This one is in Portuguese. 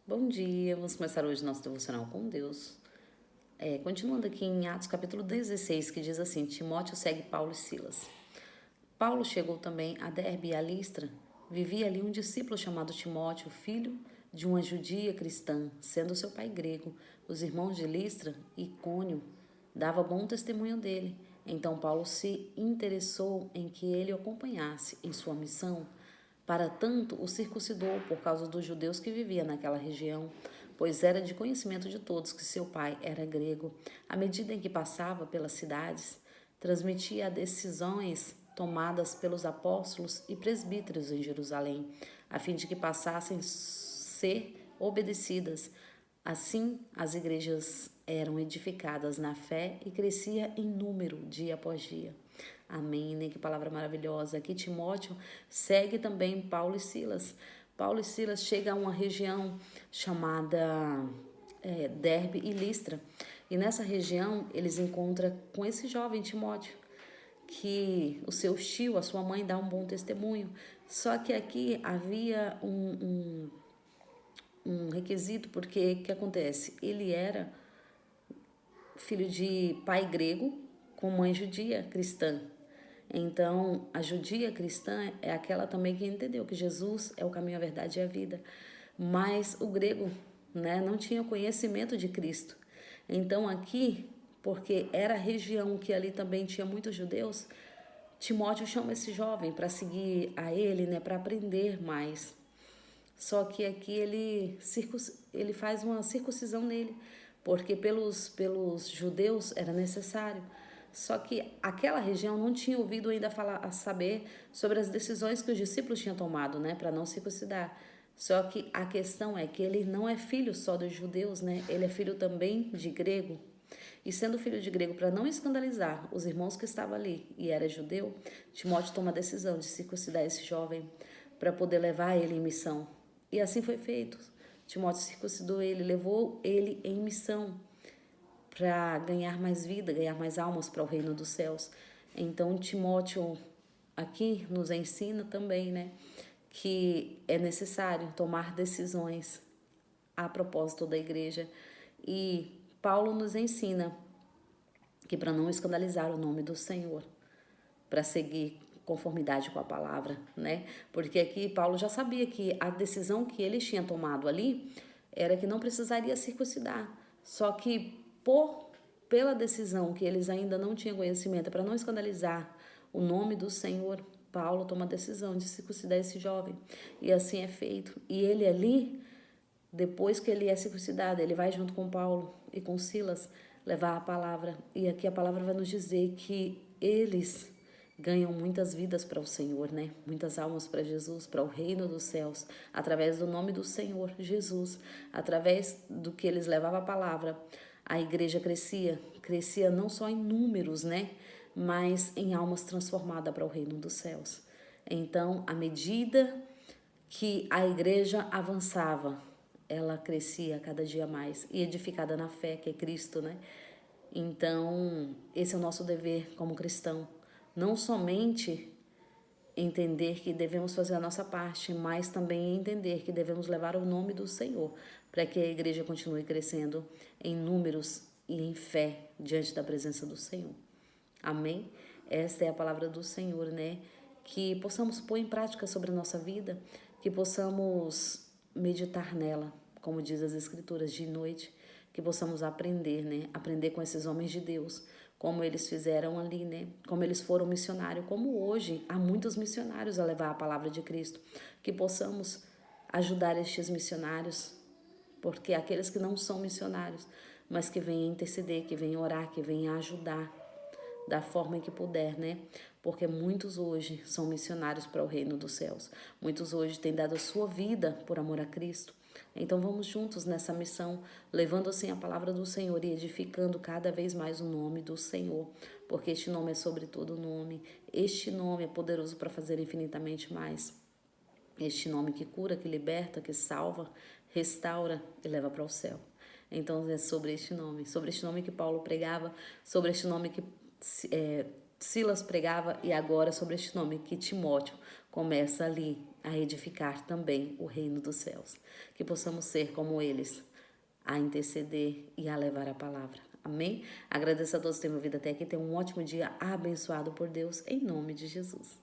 Bom dia, vamos começar hoje nosso devocional com Deus. Continuando aqui em Atos capítulo 16, que diz assim: Timóteo segue Paulo e Silas. Paulo chegou também a Derbe e a Listra. Vivia ali um discípulo chamado Timóteo, filho de uma judia cristã, sendo seu pai grego. Os irmãos de Listra e Icônio davam bom testemunho dele. Então Paulo se interessou em que ele o acompanhasse em sua missão. Para tanto, o circuncidou por causa dos judeus que viviam naquela região, pois era de conhecimento de todos que seu pai era grego. À medida em que passava pelas cidades, transmitia decisões tomadas pelos apóstolos e presbíteros em Jerusalém, a fim de que passassem a ser obedecidas. Assim, as igrejas eram edificadas na fé e crescia em número dia após dia. Amém, né? Que palavra maravilhosa. Aqui Timóteo segue também Paulo e Silas. Paulo e Silas chegam a uma região chamada Derbe e Listra. E nessa região eles encontram com esse jovem Timóteo, que o seu tio, a sua mãe, dá um bom testemunho. Só que aqui havia um requisito, porque o que acontece? Ele era filho de pai grego com mãe judia cristã. Então, a judia cristã é aquela também que entendeu que Jesus é o caminho, a verdade e a vida. Mas o grego, né, não tinha conhecimento de Cristo. Então, aqui, porque era a região que ali também tinha muitos judeus, Timóteo chama esse jovem para seguir a ele, né, para aprender mais. Só que aqui ele faz uma circuncisão nele, porque pelos judeus era necessário. Só que aquela região não tinha ouvido ainda falar, a saber sobre as decisões que os discípulos tinham tomado, né, para não circuncidar. Só que a questão é que ele não é filho só dos judeus, né? Ele é filho também de grego. E sendo filho de grego, para não escandalizar os irmãos que estavam ali e era judeu, Timóteo toma a decisão de circuncidar esse jovem para poder levar ele em missão. E assim foi feito. Timóteo circuncidou ele, levou ele em missão para ganhar mais vida, ganhar mais almas para o reino dos céus. Então, Timóteo aqui nos ensina também, né, que é necessário tomar decisões a propósito da igreja. E Paulo nos ensina que para não escandalizar o nome do Senhor, para seguir conformidade com a palavra, né? Porque aqui Paulo já sabia que a decisão que ele tinha tomado ali era que não precisaria circuncidar. Só que pela decisão que eles ainda não tinham conhecimento, para não escandalizar o nome do Senhor, Paulo toma a decisão de circuncidar esse jovem. E assim é feito. E ele ali, depois que ele é circuncidado, ele vai junto com Paulo e com Silas levar a palavra. E aqui a palavra vai nos dizer que eles ganham muitas vidas para o Senhor, né? Muitas almas para Jesus, para o reino dos céus, através do nome do Senhor Jesus, através do que eles levavam a palavra. A igreja crescia não só em números, né? Mas em almas transformadas para o reino dos céus. Então, à medida que a igreja avançava, ela crescia cada dia mais e edificada na fé, que é Cristo, né? Então, esse é o nosso dever como cristão. Não somente entender que devemos fazer a nossa parte, mas também entender que devemos levar o nome do Senhor para que a igreja continue crescendo em números e em fé diante da presença do Senhor. Amém? Esta é a palavra do Senhor, né? Que possamos pôr em prática sobre a nossa vida, que possamos meditar nela, como diz as Escrituras, de noite, que possamos aprender, né? Aprender com esses homens de Deus, como eles fizeram ali, né? Como eles foram missionários, como hoje há muitos missionários a levar a palavra de Cristo, que possamos ajudar estes missionários, porque aqueles que não são missionários, mas que venham interceder, que venham orar, que venham ajudar da forma em que puder, né? Porque muitos hoje são missionários para o reino dos céus. Muitos hoje têm dado a sua vida por amor a Cristo. Então vamos juntos nessa missão, levando assim a palavra do Senhor e edificando cada vez mais o nome do Senhor, porque este nome é sobre todo nome. Este nome é poderoso para fazer infinitamente mais. Este nome que cura, que liberta, que salva, restaura e leva para o céu. Então é sobre este nome que Paulo pregava, sobre este nome que Silas pregava e agora sobre este nome que Timóteo começa ali a edificar também o reino dos céus. Que possamos ser como eles, a interceder e a levar a palavra. Amém? Agradeço a todos por terem me ouvido até aqui. Tenham um ótimo dia abençoado por Deus, em nome de Jesus.